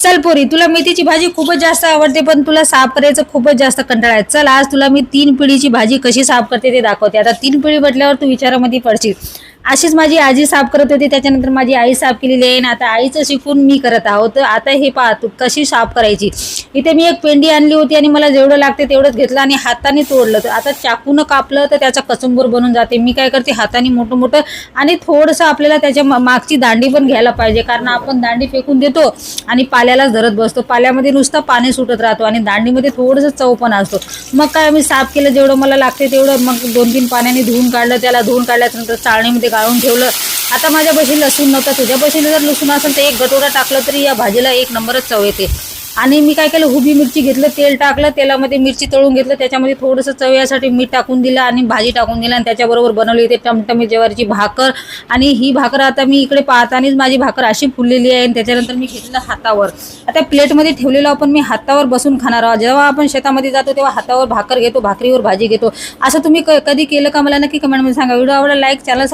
चल पोरी, तुला मेथीची भाजी खूपच जास्त आवडते, पण तुला साफ करायचं खूपच जास्त कंटाळा आहे. चल आज तुला मी 3 पिढीची भाजी कशी साफ करते ते दाखवते. आता 3 पिढी म्हटल्यावर तू विचारामध्ये पडशील. अशीच माझी आजी साफ करत होती, त्याच्यानंतर माझी आई साफ केलेली आहे, आणि आता आईचं शिकून मी करत आहोत. तर आता हे पहा तू कशी साफ करायची. इथे मी एक पेंडी आणली होती आणि मला जेवढं लागते तेवढंच घेतलं आणि हाताने तोडलं. तर आता चाकूनं कापलं तर त्याचा कचुंबर बनून जाते. मी काय करते, हाताने मोठं मोठं, आणि थोडंसं आपल्याला त्याच्या मागची दांडी पण घ्यायला पाहिजे, कारण आपण दांडी फेकून देतो आणि पाल्यालाच धरत बसतो. पाल्यामध्ये नुसतं पाणी सुटत राहतो आणि दांडीमध्ये थोडंसं चव पण असतो. मग काय, मी साफ केलं जेवढं मला लागते तेवढं, मग 2-3 पाण्याने धुवून काढलं. त्याला धुवून काढल्यानंतर चाळणीमध्ये गाळून ठेवलं. आता माझ्यापाशी लसूण नव्हता, तुझ्यापाशी जर लसूण असेल तर एक गटोरा टाकलं तरी या भाजीला एक नंबरच चव येते. आणि मी काय केलं, हुबी मिरची घेतलं, तेल टाकलं, तेलामध्ये मिरची तळून घेतलं, त्याच्यामध्ये थोडंसं चव्यासाठी मीठ टाकून दिलं आणि भाजी टाकून दिलं, आणि त्याच्याबरोबर बनवली होती टमटमी ज्वारीची भाकर. आणि ही भाकर आता मी इकडे पाहतानीच माझी भाकर अशी फुललेली आहे. आणि त्याच्यानंतर मी घेतलं हातावर. आता प्लेटमध्ये ठेवलेलं आपण मी हातावर बसून खाणार आहोत. जेव्हा आपण शेतामध्ये जातो तेव्हा हातावर भाकर घेतो, भाकरीवर भाजी घेतो. असं तुम्ही कधी केलं का, मला नक्की कमेंटमध्ये सांगा. व्हिडिओ आवडला लाईक, चॅनल